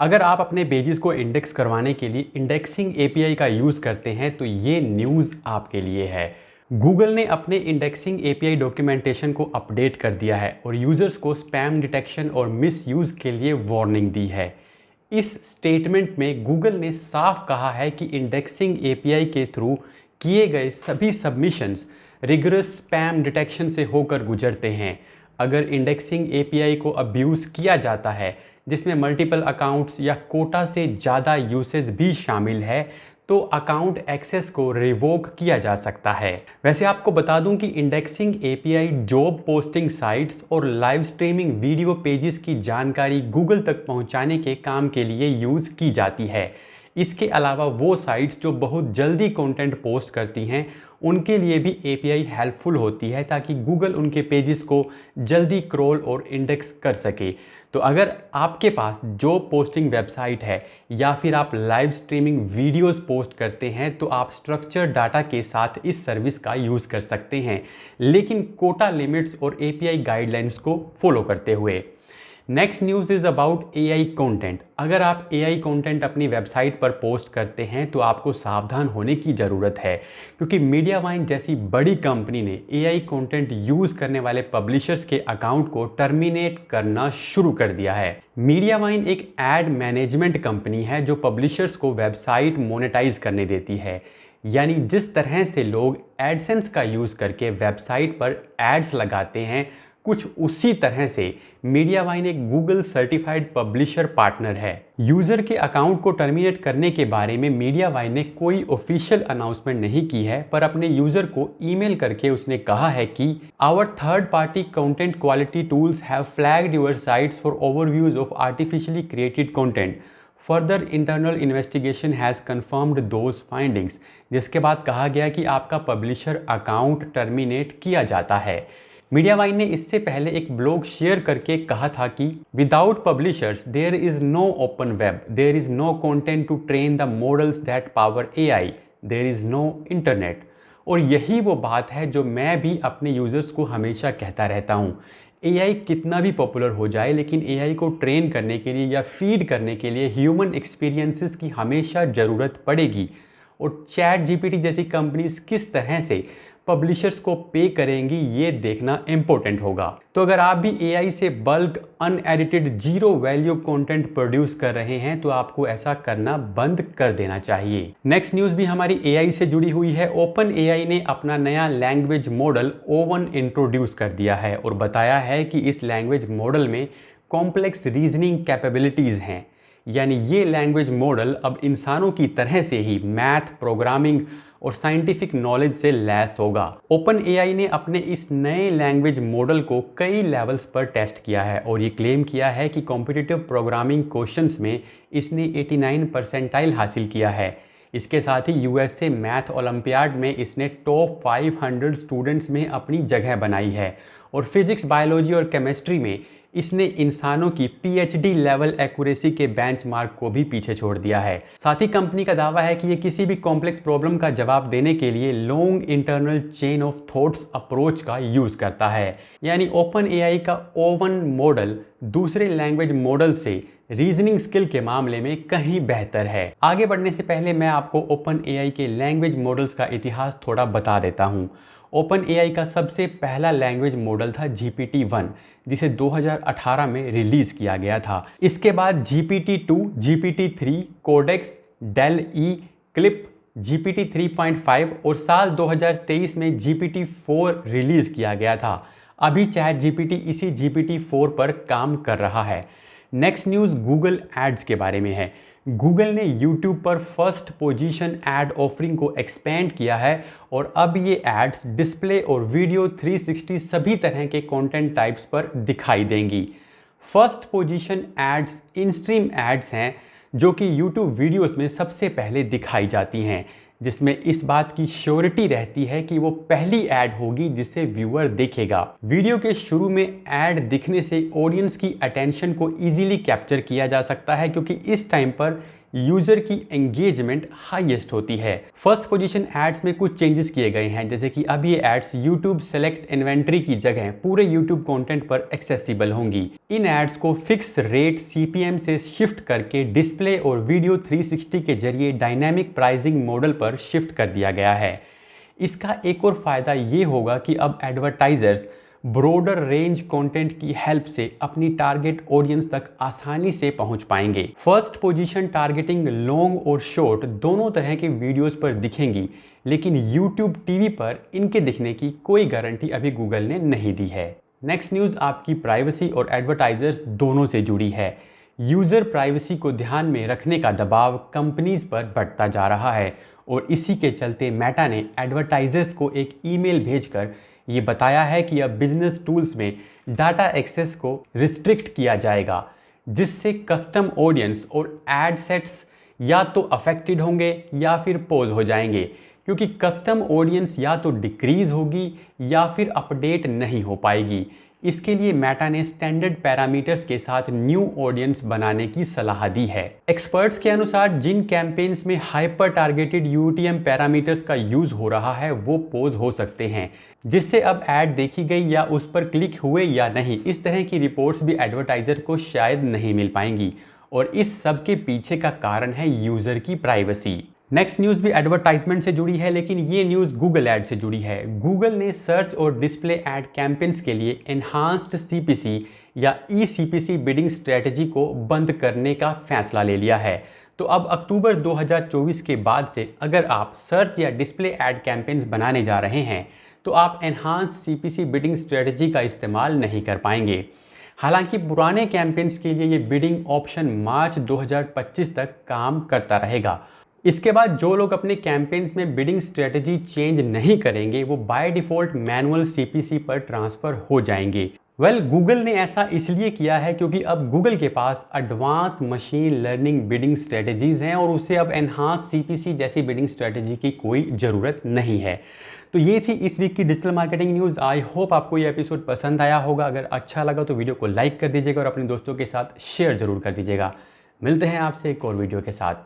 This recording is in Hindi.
अगर आप अपने पेजेस को इंडेक्स करवाने के लिए इंडेक्सिंग एपीआई का यूज़ करते हैं तो ये न्यूज़ आपके लिए है। गूगल ने अपने इंडेक्सिंग एपीआई डॉक्यूमेंटेशन को अपडेट कर दिया है और यूज़र्स को स्पैम डिटेक्शन और मिसयूज़ के लिए वार्निंग दी है। इस स्टेटमेंट में गूगल ने साफ कहा है कि इंडेक्सिंग एपीआई के थ्रू किए गए सभी सबमिशंस रिगरस स्पैम डिटेक्शन से होकर गुजरते हैं। अगर इंडेक्सिंग एपीआई को अब्यूज़ किया जाता है, जिसमें मल्टीपल अकाउंट्स या कोटा से ज़्यादा यूसेज भी शामिल है, तो अकाउंट एक्सेस को रिवोक किया जा सकता है। वैसे आपको बता दूं कि indexing API job posting sites और लाइव स्ट्रीमिंग वीडियो पेजेस की जानकारी गूगल तक पहुंचाने के काम के लिए यूज़ की जाती है। इसके अलावा वो साइट्स जो बहुत जल्दी कंटेंट पोस्ट करती हैं, उनके लिए भी एपीआई हेल्पफुल होती है ताकि गूगल उनके पेजेस को जल्दी क्रॉल और इंडेक्स कर सके। तो अगर आपके पास जॉब पोस्टिंग वेबसाइट है या फिर आप लाइव स्ट्रीमिंग वीडियोस पोस्ट करते हैं तो आप स्ट्रक्चर डाटा के साथ इस सर्विस का यूज़ कर सकते हैं, लेकिन कोटा लिमिट्स और एपीआई गाइडलाइंस को फॉलो करते हुए। Next news is about AI content. अगर आप एआई कंटेंट अपनी वेबसाइट पर पोस्ट करते हैं तो आपको सावधान होने की ज़रूरत है, क्योंकि मीडियावाइन जैसी बड़ी कंपनी ने एआई कंटेंट यूज़ करने वाले पब्लिशर्स के अकाउंट को टर्मिनेट करना शुरू कर दिया है। मीडियावाइन एक एड मैनेजमेंट कंपनी है जो पब्लिशर्स को वेबसाइट मोनेटाइज करने देती है, यानी जिस तरह से लोग एडसेंस का यूज़ करके वेबसाइट पर एड्स लगाते हैं, कुछ उसी तरह से मीडियावाइन एक गूगल सर्टिफाइड पब्लिशर पार्टनर है। यूजर के अकाउंट को टर्मिनेट करने के बारे में मीडियावाइन ने कोई ऑफिशियल अनाउंसमेंट नहीं की है, पर अपने यूजर को ईमेल करके उसने कहा है कि our third party content quality tools have flagged your sites for overviews of artificially created content. Further internal investigation has confirmed those findings. जिसके बाद कहा गया कि आपका पब्लिशर अकाउंट टर्मिनेट किया जाता है। मीडियावाइन ने इससे पहले एक ब्लॉग शेयर करके कहा था कि without publishers there is no open web, there is no content to train the models that power AI, there is no internet. और यही वो बात है जो मैं भी अपने यूजर्स को हमेशा कहता रहता हूँ। एआई कितना भी पॉपुलर हो जाए, लेकिन एआई को ट्रेन करने के लिए या फीड करने के लिए ह्यूमन एक्सपीरियंसेस की हमेशा ज़रूरत पड़ेगी। और चैट जीपीटी जैसी कंपनीज किस तरह से पब्लिशर्स को पे करेंगी, ये देखना इंपॉर्टेंट होगा। तो अगर आप भी एआई से bulk unedited zero value content produce कर रहे हैं तो आपको ऐसा करना बंद कर देना चाहिए। नेक्स्ट न्यूज़ भी हमारी एआई से जुड़ी हुई है। ओपन एआई ने अपना नया लैंग्वेज मॉडल O1 इंट्रोड्यूस कर दिया है और बताया है कि इस लैंग्वेज मॉडल में कॉम्प्लेक्स रीजनिंग कैपेबिलिटीज़ हैं, यानी ये लैंग्वेज मॉडल अब इंसानों की तरह से ही मैथ, प्रोग्रामिंग और साइंटिफिक नॉलेज से लैस होगा। ओपन एआई ने अपने इस नए लैंग्वेज मॉडल को कई लेवल्स पर टेस्ट किया है और ये क्लेम किया है कि कॉम्पिटिटिव प्रोग्रामिंग क्वेश्चंस में इसने 89 परसेंटाइल हासिल किया है। इसके साथ ही यूएसए मैथ ओलंपियाड में इसने टॉप 500 स्टूडेंट्स में अपनी जगह बनाई है और फिजिक्स, बायोलॉजी और केमिस्ट्री में इसने इंसानों की पीएचडी लेवल एक्यूरेसी के बेंचमार्क को भी पीछे छोड़ दिया है। साथ ही कंपनी का दावा है कि ये किसी भी कॉम्प्लेक्स प्रॉब्लम का जवाब देने के लिए long internal chain of thoughts approach का यूज करता है। यानी ओपन एआई का O1 मॉडल दूसरे लैंग्वेज मॉडल से रीजनिंग स्किल के मामले में कहीं बेहतर है। आगे बढ़ने से पहले मैं आपको ओपन एआई के लैंग्वेज मॉडल्स का इतिहास थोड़ा बता देता हूँ। ओपन एआई का सबसे पहला लैंग्वेज मॉडल था GPT-1, जिसे 2018 में रिलीज़ किया गया था। इसके बाद GPT-2, GPT-3, Codex, DALL E, CLIP, GPT 3.5 और साल 2023 में GPT-4 रिलीज़ किया गया था। अभी चैट GPT इसी GPT-4 पर काम कर रहा है। नेक्स्ट न्यूज़ गूगल एड्स के बारे में है। गूगल ने YouTube पर फर्स्ट पोजीशन एड ऑफरिंग को एक्सपेंड किया है और अब ये एड्स डिस्प्ले और वीडियो 360 सभी तरह के कंटेंट टाइप्स पर दिखाई देंगी। First position ads in stream ads हैं जो कि YouTube वीडियोस में सबसे पहले दिखाई जाती हैं, जिसमें इस बात की श्योरिटी रहती है कि वो पहली ऐड होगी जिसे व्यूअर देखेगा। वीडियो के शुरू में ऐड दिखने से ऑडियंस की अटेंशन को इजीली कैप्चर किया जा सकता है, क्योंकि इस टाइम पर यूजर की एंगेजमेंट हाईएस्ट होती है। फर्स्ट पोजीशन एड्स में कुछ चेंजेस किए गए हैं, जैसे कि अब ये एड्स YouTube सेलेक्ट इन्वेंट्री की जगह पूरे YouTube कंटेंट पर एक्सेसिबल होंगी। इन एड्स को फिक्स रेट CPM से शिफ्ट करके डिस्प्ले और वीडियो 360 के जरिए डायनामिक प्राइसिंग मॉडल पर शिफ्ट कर दिया गया है। इसका एक और फायदा ये होगा कि अब एडवर्टाइजर्स ब्रॉडर रेंज कंटेंट की हेल्प से अपनी टारगेट ऑडियंस तक आसानी से पहुंच पाएंगे। फर्स्ट पोजीशन टारगेटिंग लॉन्ग और शॉर्ट दोनों तरह के वीडियोस पर दिखेंगी, लेकिन YouTube TV पर इनके दिखने की कोई गारंटी अभी गूगल ने नहीं दी है। नेक्स्ट न्यूज़ आपकी प्राइवेसी और एडवर्टाइजर्स दोनों से जुड़ी है। यूज़र प्राइवेसी को ध्यान में रखने का दबाव कंपनीज पर बढ़ता जा रहा है और इसी के चलते मेटा ने एडवर्टाइजर्स को एक ईमेल भेजकर ये बताया है कि अब बिजनेस टूल्स में डाटा एक्सेस को रिस्ट्रिक्ट किया जाएगा, जिससे कस्टम ऑडियंस और एड सेट्स या तो अफेक्टेड होंगे या फिर पॉज हो जाएंगे, क्योंकि कस्टम ऑडियंस या तो डिक्रीज होगी या फिर अपडेट नहीं हो पाएगी। इसके लिए मेटा ने स्टैंडर्ड पैरामीटर्स के साथ न्यू ऑडियंस बनाने की सलाह दी है। एक्सपर्ट्स के अनुसार जिन कैंपेन्स में हाइपर टारगेटेड UTM पैरामीटर्स का यूज हो रहा है वो पोज हो सकते हैं, जिससे अब ऐड देखी गई या उस पर क्लिक हुए या नहीं, इस तरह की रिपोर्ट्स भी एडवर्टाइजर को शायद नहीं मिल पाएंगी। और इस सब के पीछे का कारण है यूजर की प्राइवेसी। नेक्स्ट न्यूज़ भी एडवर्टाइजमेंट से जुड़ी है, लेकिन ये न्यूज़ गूगल ऐड से जुड़ी है। गूगल ने सर्च और डिस्प्ले ऐड कैंपेन्स के लिए एनहांस्ड CPC या eCPC बिडिंग स्ट्रेटजी को बंद करने का फैसला ले लिया है। तो अब अक्टूबर 2024 के बाद से अगर आप सर्च या डिस्प्ले ऐड कैंपेन्स बनाने जा रहे हैं तो आप एनहांस्ड CPC बिडिंग स्ट्रेटजी का इस्तेमाल नहीं कर पाएंगे। हालांकि पुराने कैंपेन्स के लिए ये बिडिंग ऑप्शन मार्च 2025 तक काम करता रहेगा। इसके बाद जो लोग अपने कैंपेन्स में बिडिंग स्ट्रेटजी चेंज नहीं करेंगे वो बाय डिफ़ॉल्ट मैनुअल CPC पर ट्रांसफ़र हो जाएंगे। गूगल ने ऐसा इसलिए किया है क्योंकि अब गूगल के पास advance machine learning bidding strategies हैं और उसे अब एनहांस CPC जैसी बिडिंग स्ट्रेटजी की कोई ज़रूरत नहीं है। तो ये थी इस वीक की digital marketing news. I hope आपको ये एपिसोड पसंद आया होगा। अगर अच्छा लगा तो वीडियो को लाइक कर दीजिएगा और अपने दोस्तों के साथ शेयर ज़रूर कर दीजिएगा। मिलते हैं आपसे एक और वीडियो के साथ।